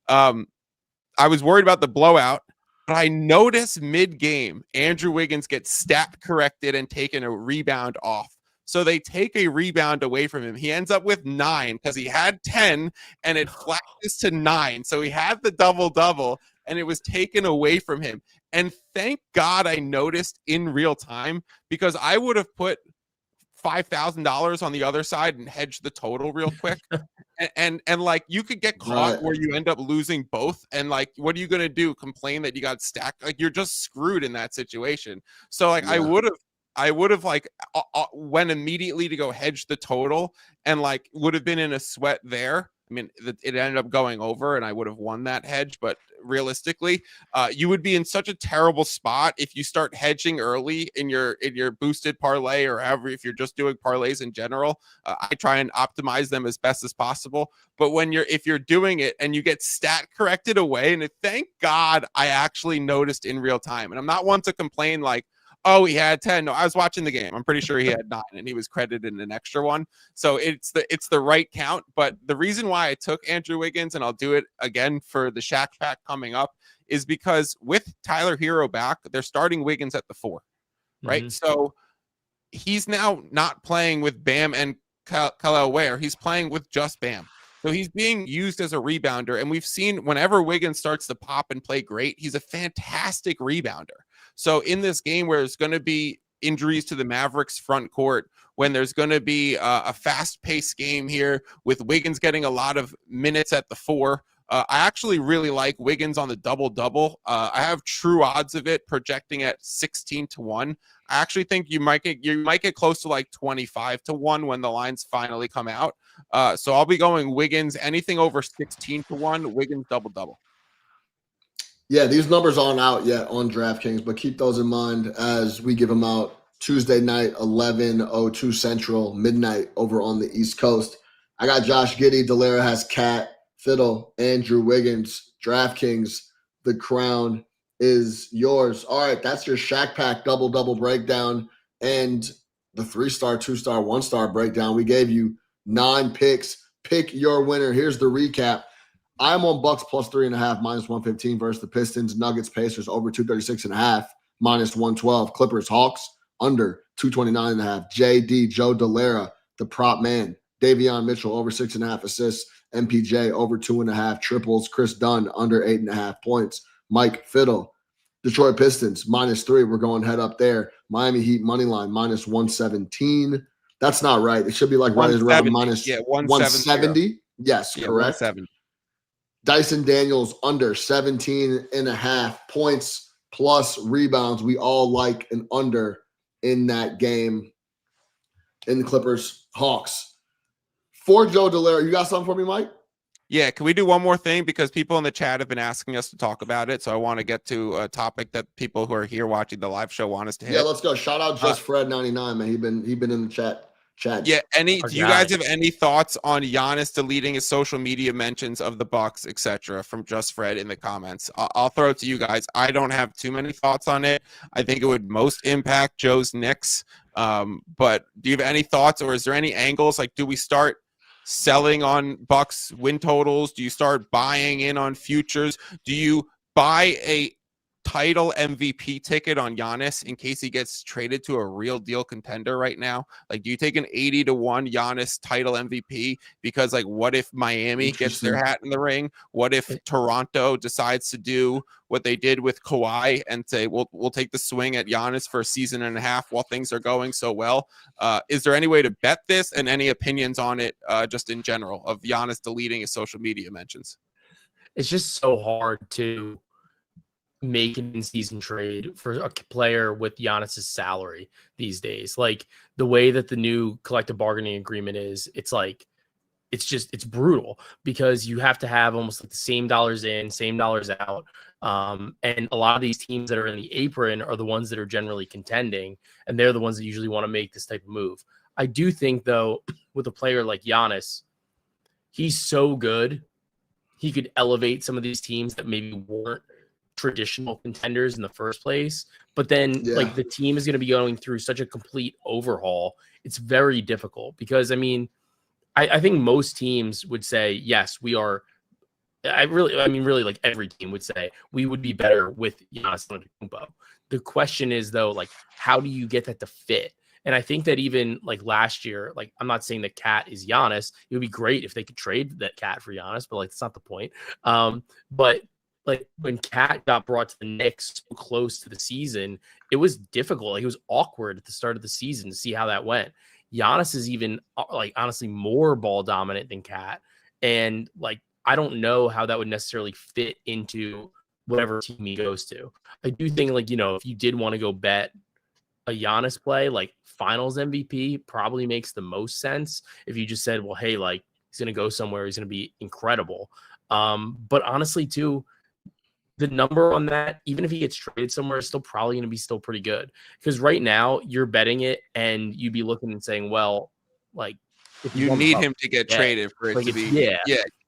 I was worried about the blowout, but I noticed mid-game, Andrew Wiggins gets stat corrected and taken a rebound off. So they take a rebound away from him. He ends up with 9 because he had 10 and it flashes to 9. So he had the double-double and it was taken away from him. And thank God I noticed in real time, because I would have put $5,000 on the other side and hedged the total real quick. And like you could get caught where you end up losing both. And like, what are you going to do? Complain that you got stacked? Like you're just screwed in that situation. So like, I would have like went immediately to go hedge the total and like would have been in a sweat there. I mean, it ended up going over and I would have won that hedge, but realistically, you would be in such a terrible spot if you start hedging early in your boosted parlay or however, if you're just doing parlays in general. I try and optimize them as best as possible. But if you're doing it and you get stat corrected away, and thank God I actually noticed in real time. And I'm not one to complain like, oh, he had 10. No, I was watching the game. I'm pretty sure he had 9 and he was credited an extra one. So it's the right count. But the reason why I took Andrew Wiggins, and I'll do it again for the Shaq Pack coming up, is because with Tyler Hero back, they're starting Wiggins at the 4, right? Mm-hmm. So he's now not playing with Bam and Khalil Ware. He's playing with just Bam. So he's being used as a rebounder. And we've seen whenever Wiggins starts to pop and play great, he's a fantastic rebounder. So in this game where there's going to be injuries to the Mavericks front court, when there's going to be a fast-paced game here with Wiggins getting a lot of minutes at the 4, I actually really like Wiggins on the double-double. I have true odds of it projecting at 16-1. I actually think you might get close to like 25-1 when the lines finally come out. So I'll be going Wiggins, anything over 16-1, Wiggins double-double. Yeah, these numbers aren't out yet on DraftKings, but keep those in mind as we give them out Tuesday night, 11:02 Central, midnight over on the East Coast. I got Josh Giddey. Dellera has Cat, Fiddle, Andrew Wiggins, DraftKings. The crown is yours. All right, that's your Shaq Pack double-double breakdown and the 3-star, 2-star, 1-star breakdown. We gave you 9 picks. Pick your winner. Here's the recap. I'm on Bucks plus 3.5, minus 115 versus the Pistons. Nuggets, Pacers over 236.5, minus 112. Clippers, Hawks under 229.5. JD, Joe Dellera, the prop man. Davion Mitchell over 6.5 assists. MPJ over 2.5 triples. Chris Dunn under 8.5 points. Mike Fiddle, Detroit Pistons minus 3. We're going head up there. Miami Heat money line minus 117. That's not right. It should be like right around minus 170. Yes, correct. 170. Dyson Daniels under 17.5 points plus rebounds. We all like an under in that game in the Clippers Hawks. For Joe Dellera, you got something for me, Mike? Yeah, can we do one more thing? Because people in the chat have been asking us to talk about it. So I want to get to a topic that people who are here watching the live show want us to hit. Yeah, let's go. Shout out Just Fred99, man. He been in the chat. Yeah, do you guys have any thoughts on Giannis deleting his social media mentions of the Bucks, etc. from Just Fred in the comments? I'll throw it to you guys. I don't have too many thoughts on it. I think it would most impact Joe's Knicks. But do you have any thoughts, or is there any angles? Like, do we start selling on Bucks win totals? Do you start buying in on futures? Do you buy a title MVP ticket on Giannis in case he gets traded to a real deal contender right now? Like, do you take an 80-1 Giannis title MVP? Because like, what if Miami gets their hat in the ring? What if Toronto decides to do what they did with Kawhi and say, we'll take the swing at Giannis for a season and a half while things are going so well? Is there any way to bet this, and any opinions on it just in general of Giannis deleting his social media mentions? It's just so hard to make an in-season trade for a player with Giannis's salary these days. Like, the way that the new collective bargaining agreement is, it's like, it's brutal, because you have to have almost like the same dollars in, same dollars out. And a lot of these teams that are in the apron are the ones that are generally contending, and they're the ones that usually want to make this type of move. I do think, though, with a player like Giannis, he's so good. He could elevate some of these teams that maybe weren't traditional contenders in the first place. But then like the team is going to be going through such a complete overhaul. It's very difficult because, I mean, I think most teams would say, yes, we are. Really, like every team would say we would be better with Giannis Antetokounmpo. The question is, though, like, how do you get that to fit? And I think that even like last year, like, I'm not saying that Cat is Giannis. It would be great if they could trade that Cat for Giannis, but like, that's not the point. But like when Cat got brought to the Knicks so close to the season, it was difficult. Like, it was awkward at the start of the season to see how that went. Giannis is even like honestly more ball dominant than Cat. And like, I don't know how that would necessarily fit into whatever team he goes to. I do think, like, you know, if you did want to go bet a Giannis play, like finals MVP probably makes the most sense. If you just said, well, hey, like, he's going to go somewhere, he's going to be incredible. But honestly, too, the number on that, even if he gets traded somewhere, is still probably going to be still pretty good. Because right now you're betting it and you'd be looking and saying, well, like, if you need him to get traded for it like to be.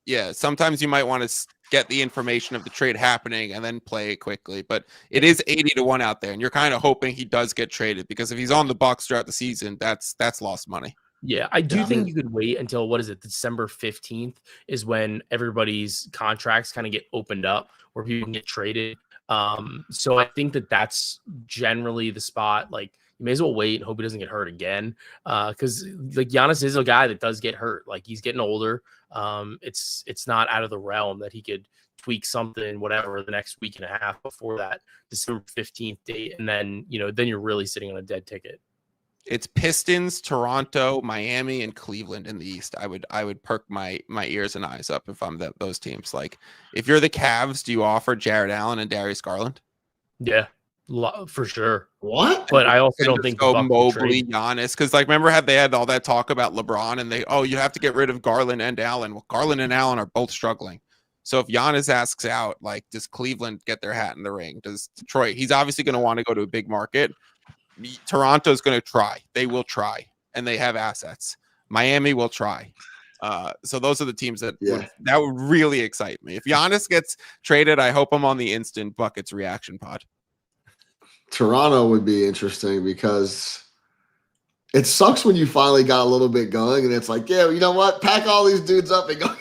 Yeah. Sometimes you might want to get the information of the trade happening and then play it quickly. But it is 80-1 out there, and you're kind of hoping he does get traded, because if he's on the Bucks throughout the season, that's lost money. Yeah, I do think you could wait until, what is it, December 15th is when everybody's contracts kind of get opened up where people can get traded. So I think that that's generally the spot. Like, you may as well wait and hope he doesn't get hurt again. Because like Giannis is a guy that does get hurt. Like, he's getting older. It's not out of the realm that he could tweak something, whatever, the next week and a half before that December 15th date. And then, you know, then you're really sitting on a dead ticket. It's Pistons, Toronto, Miami, and Cleveland in the East. I would perk my ears and eyes up if I'm those teams. Like, if you're the Cavs, do you offer Jared Allen and Darius Garland? Yeah, for sure. What? But I also don't think Mobley, Giannis, because like, remember how they had all that talk about LeBron and you have to get rid of Garland and Allen. Well, Garland and Allen are both struggling. So if Giannis asks out, like, does Cleveland get their hat in the ring? Does Detroit? He's obviously going to want to go to a big market. Toronto's going to try. They will try, and they have assets. Miami will try. So those are the teams that would really excite me. If Giannis gets traded, I hope I'm on the instant buckets reaction pod. Toronto would be interesting because it sucks when you finally got a little bit going, and it's like, yeah, you know what? Pack all these dudes up and go.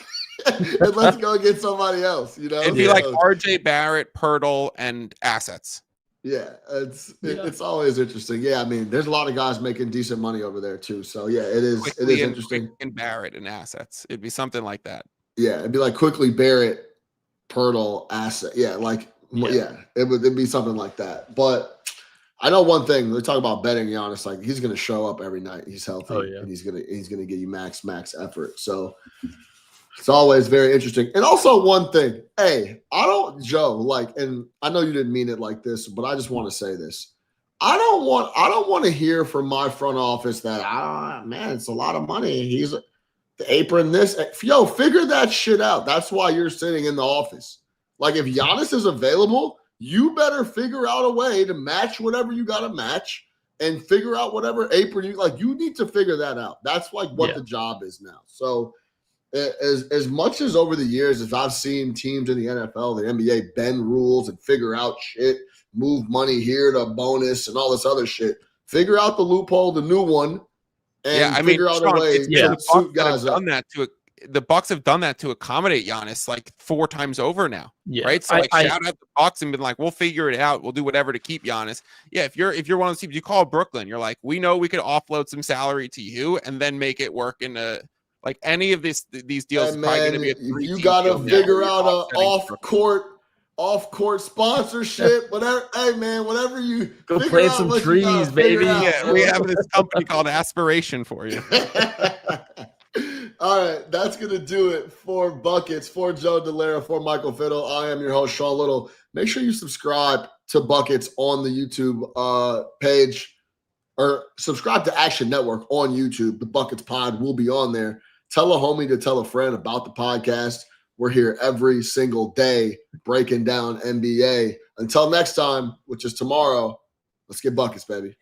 And let's go get somebody else. You know, it'd be like RJ Barrett, Pirtle, and assets. Yeah, it's always interesting. Yeah, I mean, there's a lot of guys making decent money over there too. So yeah, it is interesting. And Barrett and assets, it'd be something like that. Yeah, it'd be like quickly Barrett, Pirtle, asset. Yeah, it'd be something like that. But I know one thing. We talk about betting Giannis, like, he's going to show up every night. He's healthy, and he's gonna give you max effort. So it's always very interesting. And also one thing, Joe, like, and I know you didn't mean it like this, but I just want to say this. I don't want to hear from my front office that, man, it's a lot of money. He's the apron this. Yo, figure that shit out. That's why you're sitting in the office. Like, if Giannis is available, you better figure out a way to match whatever you got to match and figure out whatever apron you need to figure that out. That's like what the job is now. So as much as over the years, as I've seen teams in the NFL, the NBA bend rules and figure out shit, move money here to bonus and all this other shit, figure out the loophole, the new one, and figure out a way to suit guys up. The Bucks have done that to accommodate Giannis like 4 times over now, right? So shout out the Bucks and been like, we'll figure it out. We'll do whatever to keep Giannis. Yeah, if you're one of those teams, you call Brooklyn, you're like, we know we could offload some salary to you and then make it work in a. Like, any of these deals is probably going to be a 3-team you got to figure out an off-court sponsorship, whatever. Hey, man, whatever you go plant some trees, baby. Yeah, we have this company called Aspiration for you. All right, that's going to do it for Buckets, for Joe Dellera, for Michael Fiddle. I am your host, Sean Little. Make sure you subscribe to Buckets on the YouTube page, or subscribe to Action Network on YouTube. The Buckets Pod will be on there. Tell a homie to tell a friend about the podcast. We're here every single day breaking down NBA. Until next time, which is tomorrow, let's get buckets, baby.